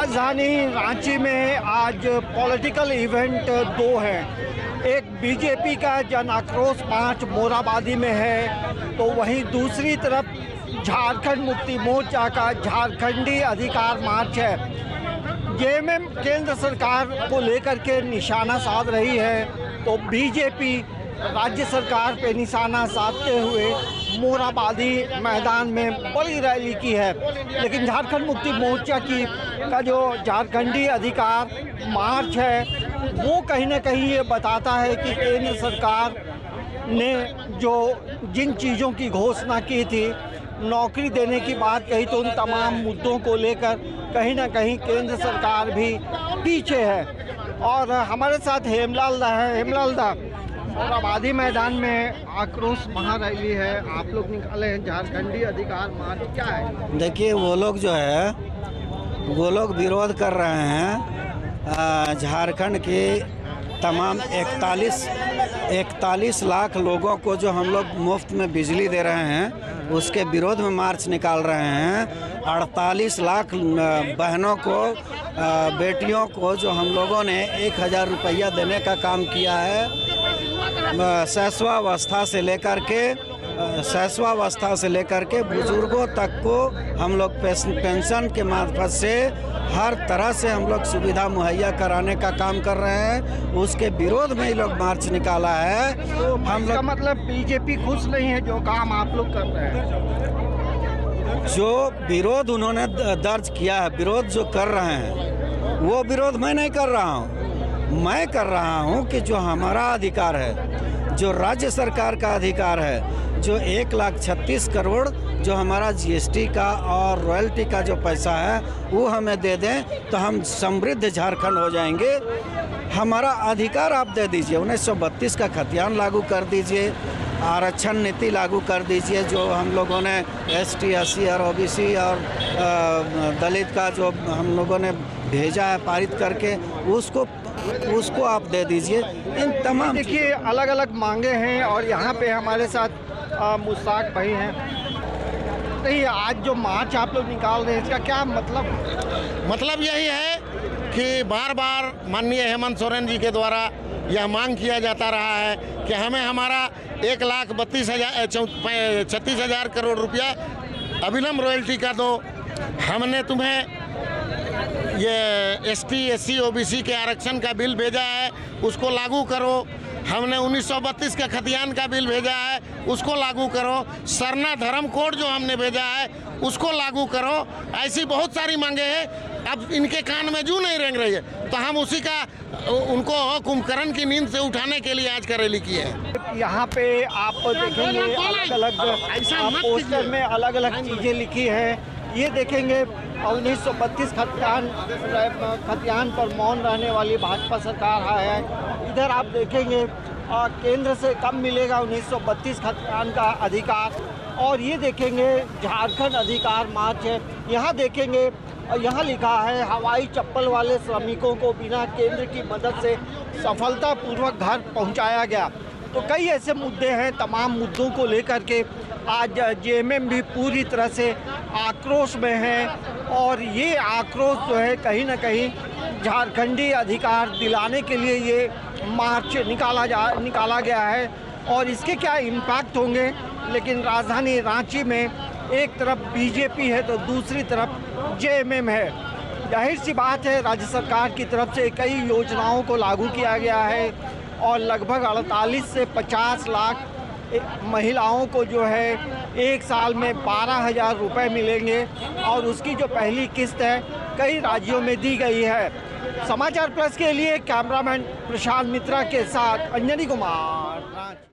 राजधानी रांची में आज पॉलिटिकल इवेंट दो हैं। एक बीजेपी का जन आक्रोश मार्च मोराबादी में है, तो वहीं दूसरी तरफ झारखंड मुक्ति मोर्चा का झारखंडी अधिकार मार्च है। जेएमएम केंद्र सरकार को लेकर के निशाना साध रही है, तो बीजेपी राज्य सरकार पे निशाना साधते हुए मोराबादी मैदान में बड़ी रैली की है। लेकिन झारखंड मुक्ति मोर्चा का जो झारखंडी अधिकार मार्च है, वो कहीं ना कहीं ये बताता है कि केंद्र सरकार ने जिन चीज़ों की घोषणा की थी, नौकरी देने की बात कही, तो उन तमाम मुद्दों को लेकर कहीं ना कहीं केंद्र सरकार भी पीछे है। और हमारे साथ हेमलाल दा है। हेमलाल दा, मोराबादी मैदान में आक्रोश महारैली है, आप लोग निकाले हैं झारखंडी अधिकार मार्च, क्या है? देखिए, वो लोग जो है वो लोग विरोध कर रहे हैं झारखंड के तमाम 41 लाख लोगों को जो हम लोग मुफ्त में बिजली दे रहे हैं, उसके विरोध में मार्च निकाल रहे हैं। 48 लाख बहनों को, बेटियों को जो हम लोगों ने 1000 रुपया देने का काम किया है, शैशवावस्था से लेकर के बुजुर्गों तक को हम लोग पेंशन के मार्फत से हर तरह से हम लोग सुविधा मुहैया कराने का काम कर रहे हैं। उसके विरोध में ही लोग मार्च निकाला है। तो हम लोग मतलब बीजेपी खुश नहीं है जो काम आप लोग कर रहे हैं? जो विरोध उन्होंने दर्ज किया है, विरोध जो कर रहे हैं, वो विरोध मैं नहीं कर रहा हूँ। मैं कर रहा हूँ कि जो हमारा अधिकार है, जो राज्य सरकार का अधिकार है, जो 1,36 करोड़ जो हमारा जीएसटी का और रॉयल्टी का जो पैसा है, वो हमें दे दें तो हम समृद्ध झारखंड हो जाएंगे। हमारा अधिकार आप दे दीजिए। 1932 का खतियान लागू कर दीजिए, आरक्षण नीति लागू कर दीजिए, जो हम लोगों ने ST, SC और OBC और दलित का जो हम लोगों ने भेजा है पारित करके, उसको आप दे दीजिए। इन तमाम देखिए, अलग अलग मांगे हैं और यहाँ पे हमारे साथ मुश्ताक भाई हैं। तो ये आज जो मार्च आप लोग निकाल रहे हैं, इसका क्या मतलब यही है कि बार बार माननीय हेमंत सोरेन जी के द्वारा यह मांग किया जाता रहा है कि हमें हमारा 1,36,000 करोड़ रुपया अविलंब रॉयल्टी का दो। हमने तुम्हें ये ST, SC, OBC के आरक्षण का बिल भेजा है, उसको लागू करो। हमने 1932 का खतियान का बिल भेजा है, उसको लागू करो। सरना धर्म कोड जो हमने भेजा है, उसको लागू करो। ऐसी बहुत सारी मांगे हैं। अब इनके कान में जू नहीं रेंग रही है, तो हम उसी का उनको कुंभकर्ण की नींद से उठाने के लिए आज का रैली किए हैं। यहाँ पे आप देखेंगे अलग अलग पोस्टर में अलग अलग चीज़ें लिखी हैं। ये देखेंगे 1932 खतियान पर मौन रहने वाली भाजपा सरकार है। इधर आप देखेंगे केंद्र से कब मिलेगा 1932 खतियान का अधिकार। और ये देखेंगे झारखंड अधिकार मार्च है। यहाँ देखेंगे, यहाँ लिखा है हवाई चप्पल वाले श्रमिकों को बिना केंद्र की मदद से सफलतापूर्वक घर पहुँचाया गया। तो कई ऐसे मुद्दे हैं, तमाम मुद्दों को लेकर के आज जेएमएम भी पूरी तरह से आक्रोश में है। और ये आक्रोश जो है कहीं ना कहीं झारखंडी अधिकार दिलाने के लिए ये मार्च निकाला गया है। और इसके क्या इम्पैक्ट होंगे, लेकिन राजधानी रांची में एक तरफ बीजेपी है तो दूसरी तरफ जेएमएम है। जाहिर सी बात है, राज्य सरकार की तरफ से कई योजनाओं को लागू किया गया है और लगभग 48 से 50 लाख महिलाओं को जो है एक साल में 12,000 रुपये मिलेंगे। और उसकी जो पहली किस्त है, कई राज्यों में दी गई है। समाचार प्लस के लिए कैमरामैन प्रशांत मित्रा के साथ अंजनी कुमार।